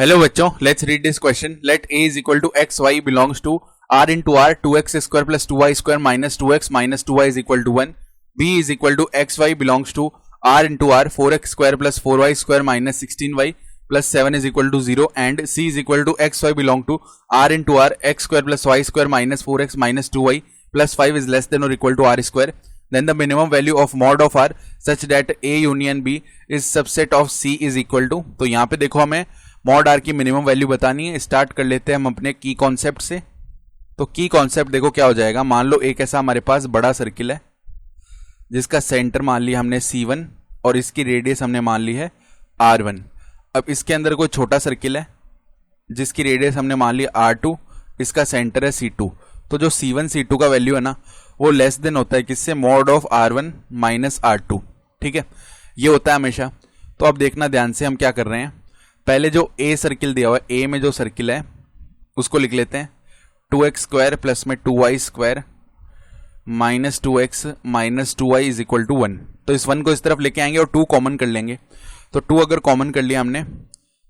Hello बच्चों, let's read this question. Let a is equal to x y belongs to r into r 2x² plus 2y square minus 2x minus 2y is equal to 1. b is equal to x y belongs to r into r 4x square plus 4y square minus 16y plus 7 is equal to 0. And c is equal to x y belong to r into r x square plus y square minus 4x minus 2y plus 5 is less than और equal to r square. Then the minimum value of mod of r such that a union b is subset of c is equal to. तो यहाँ पे देखो हमें mod are की minimum value बतानी है. Start कर लेते हैं हम अपने की कॉन्सेप्ट से. तो की कॉन्सेप्ट देखो क्या हो जाएगा. मान लो एक ऐसा हमारे पास बड़ा सर्किल है जिसका सेंटर मान लिया हमने C1 और इसकी रेडियस हमने मान ली है R1. अब इसके अंदर कोई छोटा सर्किल है जिसकी रेडियस हमने मान ली R2, इसका सेंटर है C2. तो जो C1 C2 का वैल्यू है ना वो लेस देन होता है किससे, mod of R1 minus R2. ठीक है, ये होता है हमेशा. तो अब देखना ध्यान से हम क्या कर रहे हैं. पहले जो A सर्किल दिया हुआ है, A में जो सर्किल है उसको लिख लेते हैं 2x स्क्वायर प्लस में 2y square minus 2x minus 2y is equal to 1. तो इस 1 को इस तरफ लेके आएंगे और 2 कॉमन कर लेंगे. तो 2 अगर कॉमन कर लिया हमने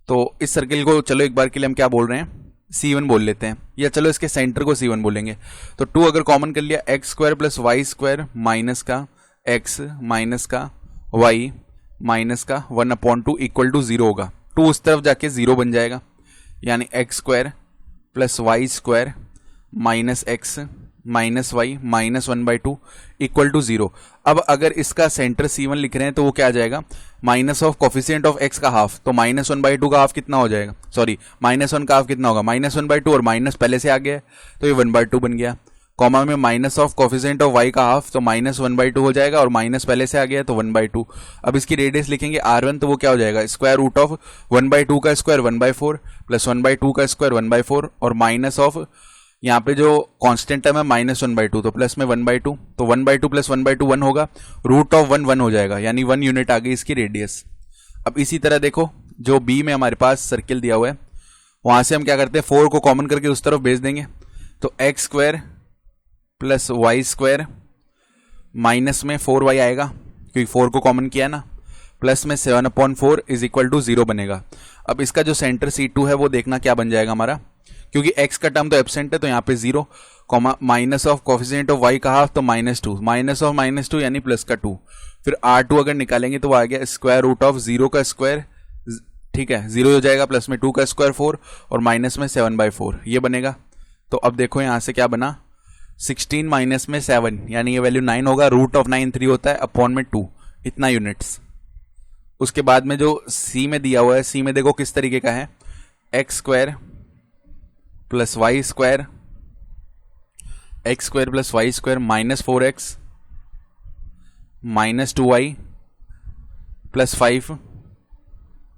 तो इस सर्किल को चलो एक बार के लिए हम क्या बोल रहे हैं, C1 बोल लेते हैं, या चलो इसके सेंटर को C1 बोलेंगे. तो 2 अगर कॉमन कर लिया x square plus y square minus का x माइनस का y माइनस का 1/2 इक्वल टू 0 होगा. 2 उस तरफ जाके 0 बन जाएगा, यानी x square plus y square minus x minus y minus 1/2 equal to 0. अब अगर इसका सेंटर C1 लिख रहे हैं तो वो क्या आ जाएगा, minus of coefficient of x का हाफ. तो माइनस 1/2 का हाफ कितना हो जाएगा, सॉरी माइनस 1 का हाफ कितना होगा, माइनस 1/2 और माइनस पहले से आ गया है तो ये 1/2 बन गया. कॉमा में minus of coefficient of y का हाफ, तो माइनस 1/2 हो जाएगा और माइनस पहले से आ गया है तो 1/2. अब इसकी रेडियस लिखेंगे R1 तो वो क्या हो जाएगा, स्क्वायर रूट ऑफ 1/2 का स्क्वायर 1/4 प्लस 1/2 का स्क्वायर 1/4 और माइनस ऑफ यहाँ पे जो कांस्टेंट टर्म है माइनस 1/2 तो प्लस में 1/2. तो 1/2 प्लस 1/2 1 होगा, रूट ऑफ 1 1 हो जाएगा, यानी 1 यूनिट आ गई इसकी रेडियस. अब इसी तरह देखो जो बी में हमारे पास सर्किल दिया हुआ है वहां से हम क्या करते हैं 4 को कॉमन करके उस तरफ भेज देंगे. तो x square plus y square minus में 4y आएगा क्योंकि 4 को कॉमन किया ना, प्लस में 7/4 इज इक्वल टू 0 बनेगा. अब इसका जो सेंटर C2 है वो देखना क्या बन जाएगा हमारा, क्योंकि x का टर्म तो एब्सेंट है तो यहाँ पे 0 comma minus of coefficient of y का हाफ तो -2 माइनस ऑफ -2 यानी प्लस का 2. फिर R2 अगर निकालेंगे तो वो आ गया स्क्वायर रूट ऑफ 0 का स्क्वायर, ठीक है 0 हो जाएगा, प्लस में 2 का स्क्वायर 4 और माइनस में 7/4 ये बनेगा. तो अब देखो यहाँ से क्या बना, 16 माइनस में 7 यानी ये वैल्यू 9 होगा, रूट ऑफ 9 3 होता है अपॉन में 2, इतना यूनिट्स. उसके बाद में जो C में दिया हुआ है, C में देखो किस तरीके का है, x square plus y square x square plus y square minus 4x minus 2y plus 5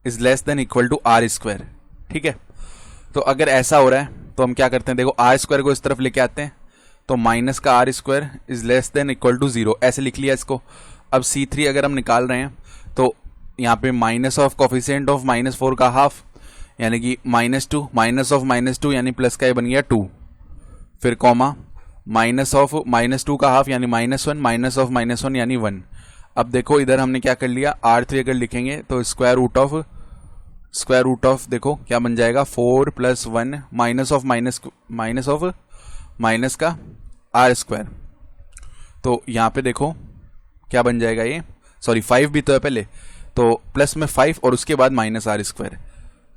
is less than equal to r square. ठीक है, तो अगर ऐसा हो रहा है तो हम क्या करते हैं, देखो आर स्क्वायर को इस तरफ लेके आते हैं तो माइनस का r square is less than equal to 0 ऐसे लिख लिया इसको. अब C3 अगर हम निकाल रहे हैं तो यहाँ पे माइनस ऑफ कोफिशिएंट ऑफ -4 का हाफ यानी कि -2 माइनस ऑफ -2 यानी प्लस का ये बन गया 2. फिर कॉमा माइनस ऑफ -2 का हाफ यानी -1 माइनस ऑफ -1 यानी 1. अब देखो इधर हमने क्या कर लिया, R3 अगर लिखेंगे तो स्क्वायर रूट ऑफ देखो क्या बन जाएगा 4 + 1 माइनस ऑफ माइनस का आर स्क्वायर. तो यहाँ पे देखो क्या बन जाएगा ये, सॉरी 5 भी तो है पहले, तो प्लस में 5 और उसके बाद माइनस आर स्क्वायर.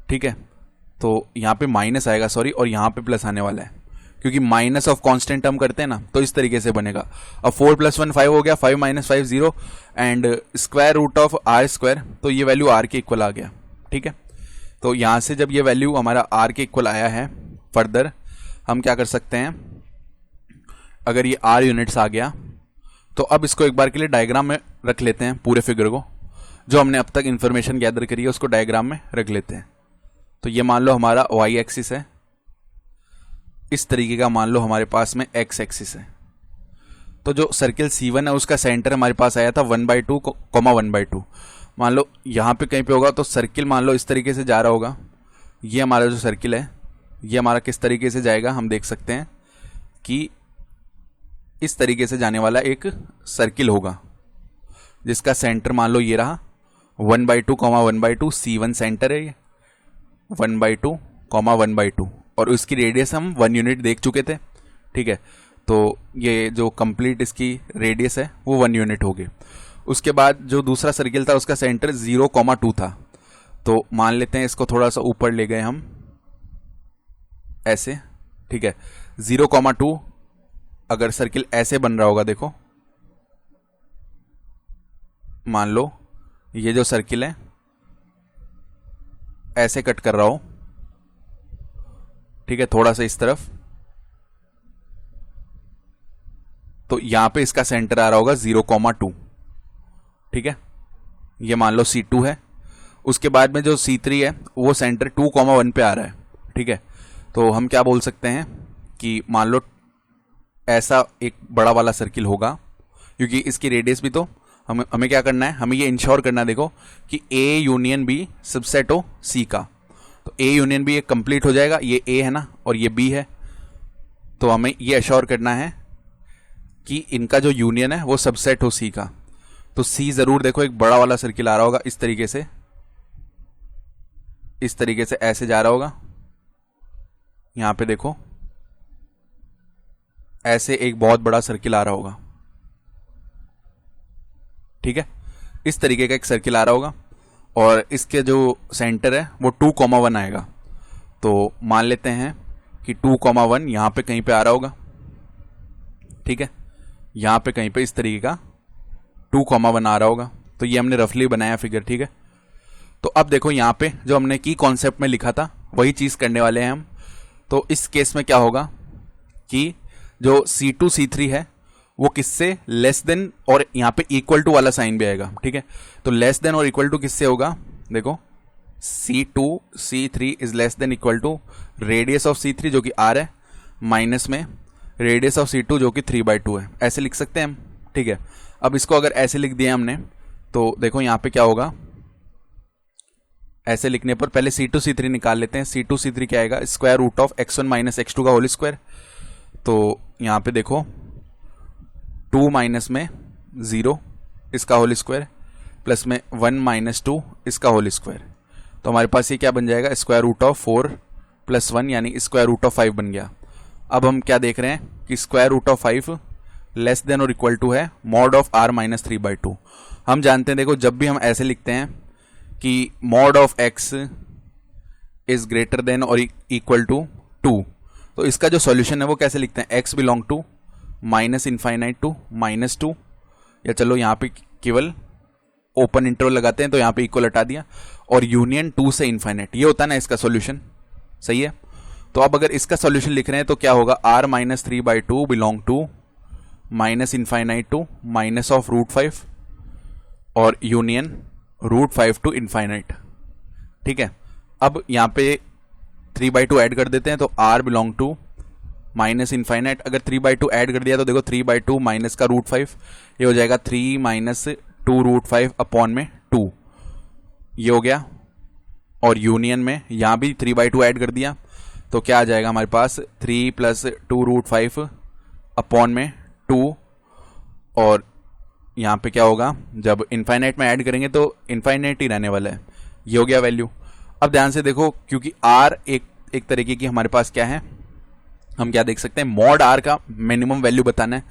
ठीक है, तो यहाँ पे माइनस आएगा सॉरी, और यहाँ पे प्लस आने वाला है क्योंकि माइनस ऑफ कांस्टेंट टर्म करते हैं ना, तो इस तरीके से बनेगा. अब 4 + 1 5 हो गया, 5 - 5 0 and square root of r square, तो ये वैल्यू आर के इक्वल आ गया. ठीक है, तो यहाँ से जब ये वैल्यू हमारा आर के इक्वल आया है, फर्दर हम क्या कर सकते हैं, अगर ये आर यूनिट्स आ गया तो अब इसको एक बार के लिए डायग्राम में रख लेते हैं. पूरे फिगर को जो हमने अब तक इंफॉर्मेशन गैदर करी है उसको डायग्राम में रख लेते हैं. तो ये मान लो हमारा y एक्सिस है, इस तरीके का मान लो हमारे पास में x एक्सिस है. तो जो सर्किल C1 है उसका सेंटर हमारे पास आया था 1/2 1/2. मान लो यहाँ पे कहीं पे होगा तो सर्किल मान लो इस तरीके से जा रहा होगा. ये हमारा जो सर्किल है ये हमारा किस तरीके से जाएगा, हम देख सकते हैं कि इस तरीके से जाने वाला एक सर्किल होगा जिसका सेंटर मान लो ये रहा 1/2 1/2 C1 सेंटर है ये. 1/2 कॉमा 1/2 और उसकी रेडियस हम 1 यूनिट देख चुके थे, ठीक है। तो ये जो कंप्लीट इसकी रेडियस है वो 1 यूनिट होगी। उसके बाद जो दूसरा सर्किल था उसका सेंटर 0,2 था। तो मान लेते हैं इसको थोड़ा सा ऊपर ले गए हम ऐसे, ठीक है। 0,2 अगर सर्किल ऐसे बन रहा होगा, देखो मान लो ये जो सर्किल है ऐसे कट कर रहा हो, ठीक है, थोड़ा सा इस तरफ, तो यहां पे इसका सेंटर आ रहा होगा 0,2, ठीक है। ये मान लो C2 है। उसके बाद में जो C3 है वो सेंटर 2,1 पे आ रहा है, ठीक है। तो हम क्या बोल सकते हैं कि मान लो ऐसा एक बड़ा वाला सर्किल होगा, क्योंकि इसकी रेडियस भी तो हमें क्या करना है, हमें ये इंश्योर करना है, देखो कि A यूनियन B सबसेट हो C का। तो A यूनियन B एक कंप्लीट हो जाएगा, ये A है ना और ये B है, तो हमें ये अश्योर करना है कि इनका जो यूनियन है वो सबसेट हो C का। तो C जरूर देखो एक बड़ा वाला सर्किल आ रहा होगा इस तरीके से ऐसे जा रहा होगा। यहां पे देखो ऐसे एक बहुत बड़ा सर्किल आ रहा होगा, ठीक है। इस तरीके का एक सर्किल आ रहा होगा और इसके जो सेंटर है वो 2,1 आएगा। तो मान लेते हैं कि 2,1 यहां पे कहीं पे आ रहा होगा, ठीक है। यहां पे कहीं पे इस तरीके का 2,1 आ रहा होगा। तो ये हमने रफली बनाया फिगर, ठीक है। तो अब देखो यहां पे जो हमने की कॉन्सेप्ट में लिखा था वही चीज करने वाले हैं हम। तो इस केस में क्या होगा कि जो C2 C3 है वो किससे लेस देन और यहां पे इक्वल टू वाला साइन भी आएगा, ठीक है। तो लेस देन और इक्वल टू किससे होगा, देखो C2 C3 is less than equal to radius of C3 जो कि R है माइनस में रेडियस ऑफ C2 जो कि 3/2 है। ऐसे लिख सकते हैं हम, ठीक है। अब इसको अगर ऐसे लिख दिया हमने तो देखो यहां पे क्या होगा, ऐसे लिखने पर पहले C2 C3 निकाल लेते हैं। C2 C3 क्या आएगा, square root of x1 minus x2 का होल स्क्वायर। तो यहां पे देखो 2 माइनस में 0 इसका होल स्क्वायर प्लस में 1 माइनस 2 इसका होल स्क्वायर। तो हमारे पास ये क्या बन जाएगा, स्क्वायर रूट ऑफ 4 प्लस 1 यानी स्क्वायर रूट ऑफ 5 बन गया। अब हम क्या देख रहे हैं कि square root of 5 less than और इक्वल टू है मॉड ऑफ r माइनस 3/2। हम जानते हैं, देखो जब भी हम ऐसे लिखते हैं कि mod of x is greater than और इक्वल टू 2, तो इसका जो सॉल्यूशन है वो कैसे लिखते हैं, x belong to minus infinite to minus 2, या चलो यहाँ पे केवल ओपन इंटरवल लगाते हैं तो यहाँ पे इक्वल हटा दिया, और यूनियन 2 से इनफाइनाइट, ये होता है ना इसका सॉल्यूशन, सही है। तो अब अगर इसका सॉल्यूशन लिख रहे हैं तो क्या होगा, r minus 3/2 belong to minus infinite to minus of √5 और यूनियन √5 टू इनफाइनाइट, ठीक है। अब यहां पे 3/2 ऐड कर देते हैं तो r belong to minus infinite, अगर 3/2 ऐड कर दिया तो देखो 3/2 माइनस का √5, ये हो जाएगा 3 माइनस 2√5 अपॉन में 2, ये हो गया। और यूनियन में यहां भी 3/2 ऐड कर दिया तो क्या आ जाएगा हमारे पास 3 प्लस 2√5 अपॉन में 2, और यहाँ पे क्या होगा, जब इनफाइनाइट में ऐड करेंगे तो इनफाइनाइट ही रहने वाला है, ये हो गया वैल्यू। अब ध्यान से देखो क्योंकि r एक तरीके की हमारे पास क्या है, हम क्या देख सकते हैं, मॉड r का मिनिमम वैल्यू बताना है।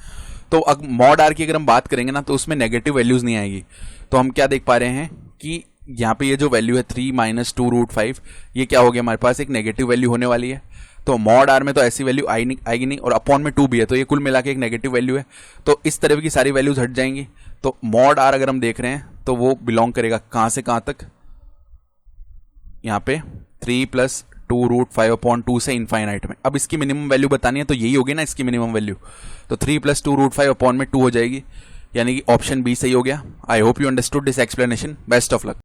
तो अब मॉड r की अगर हम बात करेंगे ना तो उसमें नेगेटिव वैल्यूज नहीं आएगी। तो हम क्या देख पा रहे हैं कि यहाँ पे ये जो वैल्यू है 3 माइनस 2√5, ये क्या हो गया हमारे पास, एक नेगेटिव वैल्यू होने वाली है। तो मॉड r में तो ऐसी वैल्यू आएगी नहीं, और अपॉन में 2 भी है, तो ये कुल मिला के एक नेगेटिव वैल्यू है। तो इस तरह की सारी वैल्यूज हट जाएंगी। तो मॉड r अगर हम देख रहे हैं तो वो बिलोंग करेगा कहां से कहां तक, यहाँ पे 3 प्लस 2√5 अपॉन 2 से इनफाइनाइट में। अब इसकी मिनिमम वैल्यू बतानी है तो यही होगी ना इसकी मिनिमम वैल्यू, तो 3 प्लस 2√5 अपॉन में 2 हो जाएगी, यानी कि ऑप्शन बी सही हो गया। I hope you understood this explanation. Best of luck.